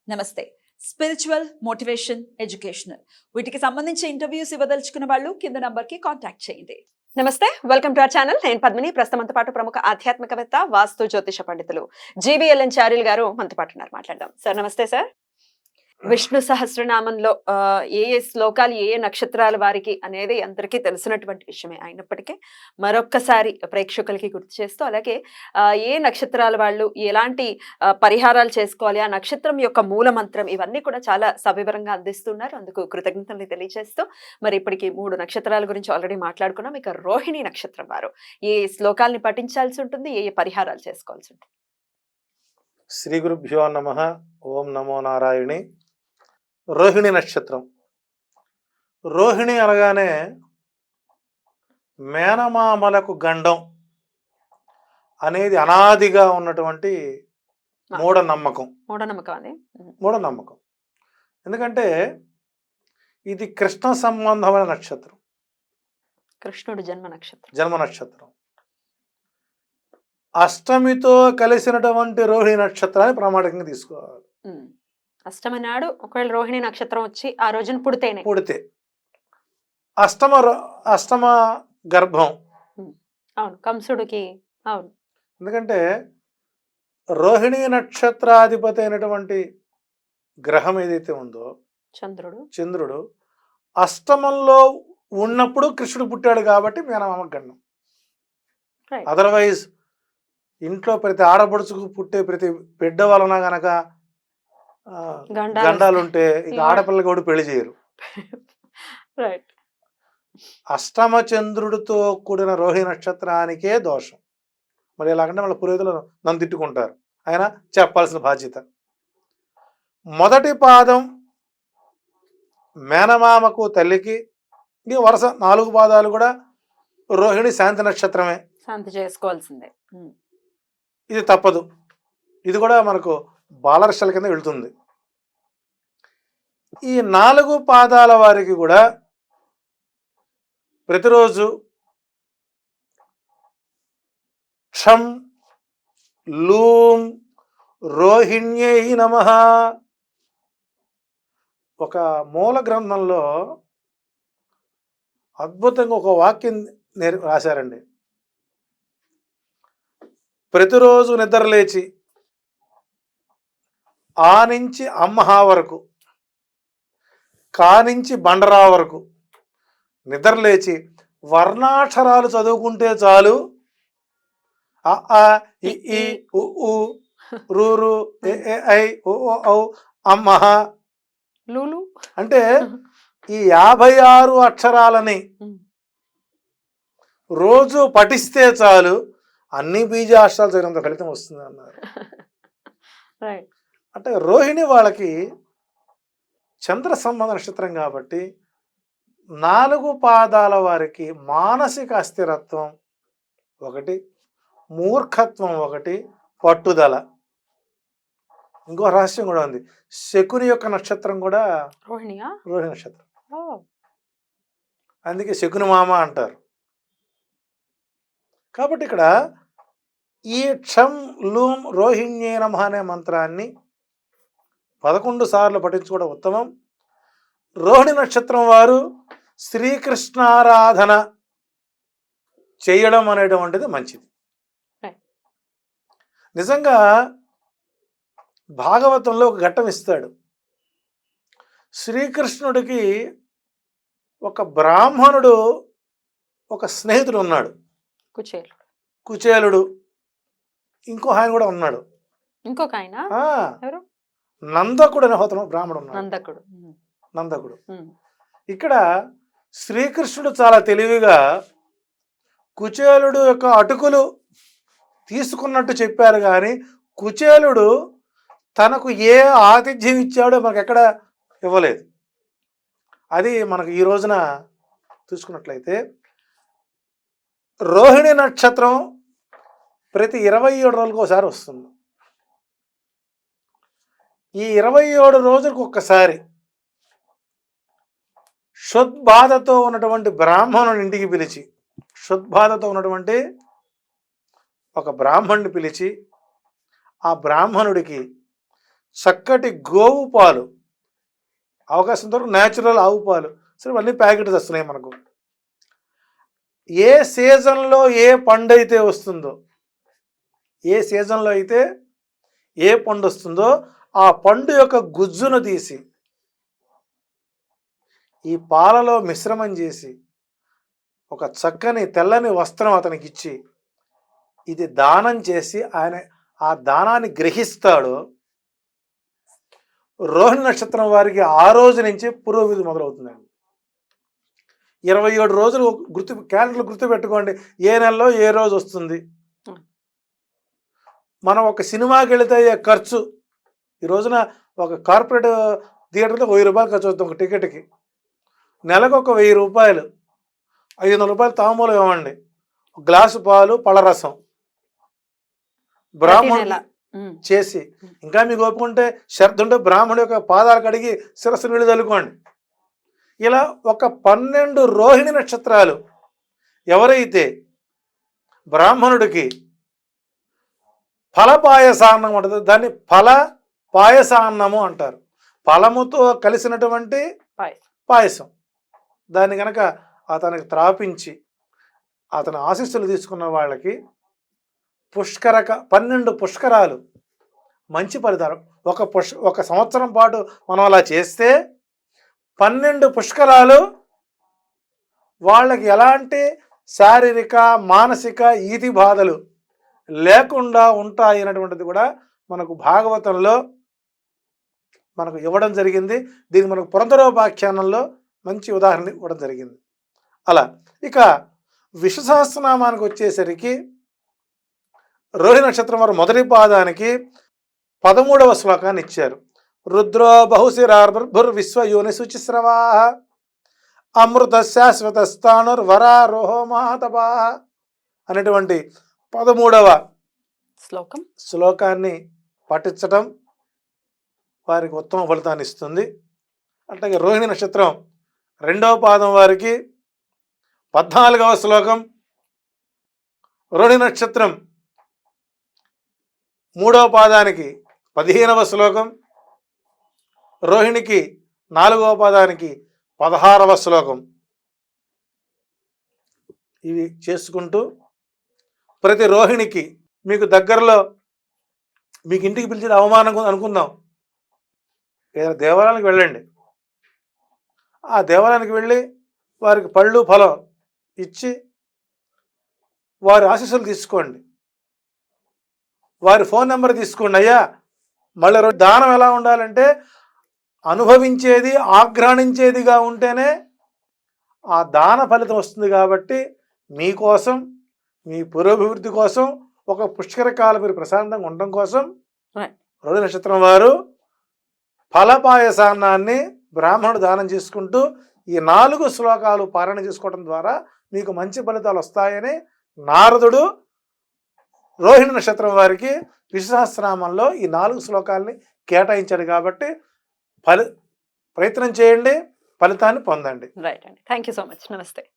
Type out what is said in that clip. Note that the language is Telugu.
నమస్తే. స్పిరిచువల్, మోటివేషన్, ఎడ్యుకేషనల్ వీటికి సంబంధించి ఇంటర్వ్యూస్ ఇవ్వదలుచుకున్న వాళ్ళు కింద నంబర్ కి కాంటాక్ట్ చేయండి. నమస్తే, వెల్కమ్ టు అవర్ ఛానల్. నేను పద్మిని. ప్రస్తుతంతో పాటు ప్రముఖ ఆధ్యాత్మికవేత్త, వాస్తు జ్యోతిష పండితులు జీవీఎల్ఎన్ చారిల్ గారు మనతో పాటు ఉన్నారు. మాట్లాడదాం. సార్ నమస్తే. సార్, విష్ణు సహస్రనామంలో ఏ ఏ శ్లోకాలు ఏ ఏ నక్షత్రాల వారికి అనేది అందరికీ తెలిసినటువంటి విషయమే అయినప్పటికీ మరొక్కసారి ప్రేక్షకులకి గుర్తు చేస్తూ, అలాగే ఏ నక్షత్రాల వాళ్ళు ఎలాంటి పరిహారాలు చేసుకోవాలి, ఆ నక్షత్రం యొక్క మూల మంత్రం, ఇవన్నీ కూడా చాలా సవివరంగా అందిస్తున్నారు. అందుకు కృతజ్ఞతలు తెలియజేస్తూ, మరి ఇప్పటికి 3 నక్షత్రాల గురించి ఆల్రెడీ మాట్లాడుకున్నాం. ఇక రోహిణి నక్షత్రం వారు ఏ శ్లోకాల్ని పఠించాల్సి ఉంటుంది, ఏ ఏ పరిహారాలు చేసుకోవాల్సి ఉంటుంది? శ్రీ గురుభ్యో నమః. ఓం నమో నారాయణి. రోహిణి నక్షత్రం. రోహిణి అనగానే మేనమామలకు గండం అనేది అనాదిగా ఉన్నటువంటి మూఢనమ్మకం. మూఢనమ్మకం ఎందుకంటే ఇది కృష్ణ సంబంధమైన నక్షత్రం. కృష్ణుడు జన్మ నక్షత్రం. అష్టమితో కలిసినటువంటి రోహిణి నక్షత్రాన్ని ప్రామాణికంగా తీసుకోవాలి. అష్టమి నాడు ఒకవేళ రోహిణి నక్షత్రం వచ్చి ఆ రోజున పుడితే అష్టమ గర్భం. అవును, కంసుడికి. అవును, ఎందుకంటే రోహిణి నక్షత్రాధిపతి అయినటువంటి గ్రహం ఏదైతే ఉందో చంద్రుడు అష్టమంలో ఉన్నప్పుడు కృష్ణుడు పుట్టాడు కాబట్టి మేనమామ గండం. అదర్వైజ్ ఇంట్లో ప్రతి ఆడపడుచుకు పుట్టే ప్రతి బిడ్డ వలన గనక గండాలుంటే ఇక ఆడపిల్లకి కూడా పెళ్లి చేయరు. అష్టమ చంద్రుడితో కూడిన రోహిణి నక్షత్రానికే దోషం. మరి ఎలాగంటే వాళ్ళ పురోహితులు నన్ను తిట్టుకుంటారు. ఆయన చెప్పాల్సిన బాధ్యత. మొదటి పాదం మేనమామకు తల్లికి, ఈ వరుస 4 పాదాలు కూడా రోహిణి శాంతి నక్షత్రమే. శాంతి చేసుకోవాల్సిందే. ఇది తప్పదు. ఇది కూడా మనకు బాలర్షల కింద వెళ్తుంది. ఈ 4 పాదాల వారికి కూడా ప్రతిరోజు క్షం లూం రోహిణ్యై నమః ఒక మూల గ్రంథంలో అద్భుతంగా ఒక వాక్యం రాశారండి. ప్రతిరోజు నిద్రలేచి ఆ నుంచి అమ్మహా వరకు, కా నుంచి బండరా వరకు నిద్రలేచి వర్ణాక్షరాలు చదువుకుంటే చాలు. అ ఇ ఈ ఉ ఊ రు రు ఏ ఏ ఐ ఓ ఓ ఔ అమ్మహ లూలు అంటే ఈ 56 అక్షరాలని రోజు పఠిస్తే చాలు, అన్ని బీజాక్షరాలు చదివినంత ఫలితం వస్తుంది అన్నారు. అంటే రోహిణి వాళ్ళకి చంద్ర సంబంధ నక్షత్రం కాబట్టి 4 పాదాల వారికి మానసిక అస్థిరత్వం ఒకటి, మూర్ఖత్వం ఒకటి, పట్టుదల. ఇంకో రహస్యం కూడా ఉంది. శకుని యొక్క నక్షత్రం కూడా రోహిణి నక్షత్రం. అందుకే శకుని మామ అంటారు. కాబట్టి ఇక్కడ ఈ క్షం లూం రోహిణ్యే నమః అనే మంత్రాన్ని 11 సార్లు పఠించుకోవడం ఉత్తమం. రోహిణి నక్షత్రం వారు శ్రీకృష్ణారాధన చేయడం అనేటువంటిది మంచిది. నిజంగా భాగవతంలో ఒక ఘట్టం ఇస్తాడు. శ్రీకృష్ణుడికి ఒక బ్రాహ్మణుడు ఒక స్నేహితుడు ఉన్నాడు, కుచేలుడు. ఇంకో ఆయన కూడా ఉన్నాడు. ఇంకొక ఆయన నందకుడు అనే హోతను బ్రాహ్మడు ఉన్నాడు. నందకుడు. ఇక్కడ శ్రీకృష్ణుడు చాలా తెలివిగా కుచేలుడు యొక్క అటుకులు తీసుకున్నట్టు చెప్పారు, కానీ కుచేలుడు తనకు ఏ ఆతిథ్యం ఇచ్చాడో మనకు ఎక్కడ ఇవ్వలేదు. అది మనకు ఈ రోజున చూసుకున్నట్లయితే రోహిణి నక్షత్రం ప్రతి 27 రోజులకు ఒకసారి వస్తుంది. ఈ 27 రోజులకు ఒక్కసారి క్షుద్బాధతో ఉన్నటువంటి బ్రాహ్మణుని ఇంటికి పిలిచి, క్షుద్బాధతో ఉన్నటువంటి ఒక బ్రాహ్మణుని పిలిచి ఆ బ్రాహ్మణుడికి చక్కటి గోవు పాలు, అవకాశం వరకు న్యాచురల్ ఆవు పాలు, సరే అన్ని ప్యాకెట్స్ వస్తున్నాయి మనకు. ఏ సీజన్లో ఏ పండు అయితే వస్తుందో, ఏ సీజన్లో అయితే ఏ పండు వస్తుందో ఆ పండు యొక్క గుజ్జును తీసి ఈ పాలలో మిశ్రమం చేసి ఒక చక్కని తెల్లని వస్త్రం అతనికి ఇచ్చి ఇది దానం చేసి ఆయన ఆ దానాన్ని గ్రహిస్తాడు. రోహిణి నక్షత్రం వారికి ఆ రోజు నుంచి పురోభివృద్ధి మొదలవుతుందండి. 27 రోజులు క్యాలెండర్లు గుర్తుపెట్టుకోండి, ఏ నెలలో ఏ రోజు వస్తుంది. మనం ఒక సినిమాకి వెళితే అయ్యే ఖర్చు, ఈ రోజున ఒక కార్పొరేట్ థియేటర్లో 1000 రూపాయలు ఖర్చు అవుతుంది ఒక టికెట్కి. నెలకు ఒక 1000 రూపాయలు, 500 రూపాయలు తాంబూలం ఇవ్వండి, గ్లాసు పాలు పళ్ళరసం బ్రాహ్మణుడు చేసి, ఇంకా మీకు ఒప్పుకుంటే శ్రద్ధ ఉంటే బ్రాహ్మణుడి యొక్క పాదాలు కడిగి శిరస్సు నీళ్ళు చల్లుకోండి. ఇలా ఒక 12 రోహిణి నక్షత్రాలు ఎవరైతే బ్రాహ్మణుడికి ఫల పాయసాన్నం ఉంటుంది, దాన్ని ఫల పాయసాన్నము అంటారు. ఫలముతో కలిసినటువంటి పాయసం, దాన్ని కనుక అతనికి త్రాపించి అతని ఆశీస్సులు తీసుకున్న వాళ్ళకి 12 పుష్కరాలు మంచి ఫలితాలు. ఒక సంవత్సరం పాటు మనం అలా చేస్తే 12 పుష్కరాలు వాళ్ళకి ఎలాంటి శారీరక మానసిక ఈతి బాధలు లేకుండా ఉంటాయి అనేటువంటిది కూడా మనకు భాగవతంలో మనకు ఇవ్వడం జరిగింది. దీనికి మనకు పురంధరోపాఖ్యానంలో మంచి ఉదాహరణ ఇవ్వడం జరిగింది. అలా ఇక విష్ణు సహస్రనామానికి వచ్చేసరికి రోహిణి నక్షత్రం వారు మొదటి పాదానికి 13వ శ్లోకాన్ని ఇచ్చారు. రుద్రో బహుశిరార్భుర్ విశ్వయోని శుచిస్రవా అమృత శాశ్వత స్థానుర్వరారోహో మహాతపా అనేటువంటి 13వ శ్లోకాన్ని పఠించటం వారికి ఉత్తమ ఫలితాన్ని ఇస్తుంది. అట్లాగే రోహిణి నక్షత్రం 2వ పాదం వారికి 14వ శ్లోకం, రోహిణి నక్షత్రం 3వ పాదానికి 15వ శ్లోకం, రోహిణికి 4వ పాదానికి 16వ శ్లోకం. ఇవి చేసుకుంటూ ప్రతి రోహిణికి మీకు దగ్గరలో మీకు ఇంటికి పిలిచిన అవమానం అనుకుందాం, ఏదైనా దేవాలయానికి వెళ్ళండి. ఆ దేవాలయానికి వెళ్ళి వారికి పళ్ళు ఫలం ఇచ్చి వారి ఆశీస్సులు తీసుకోండి. వారి ఫోన్ నెంబర్ తీసుకోండి. అయ్యా మళ్ళీ దానం ఎలా ఉండాలంటే అనుభవించేది ఆగ్రహించేదిగా ఉంటేనే ఆ దాన ఫలితం వస్తుంది. కాబట్టి మీకోసం మీ పురోభివృద్ధి కోసం ఒక పుష్కర కాలం మీరు ప్రశాంతంగా ఉండడం కోసం రోహిణి నక్షత్రం వారు ఫలపాయసాన్నాన్ని బ్రాహ్మణుడు దానం చేసుకుంటూ ఈ 4 శ్లోకాలు పారాయణ చేసుకోవడం ద్వారా మీకు మంచి ఫలితాలు వస్తాయని నారదుడు రోహిణి నక్షత్రం వారికి విష్ణు సహస్రనామంలో ఈ 4 శ్లోకాలని కేటాయించాడు. కాబట్టి ప్రయత్నం చేయండి, ఫలితాన్ని పొందండి. రైట్ అండి, థ్యాంక్ యూ సో మచ్. నమస్తే.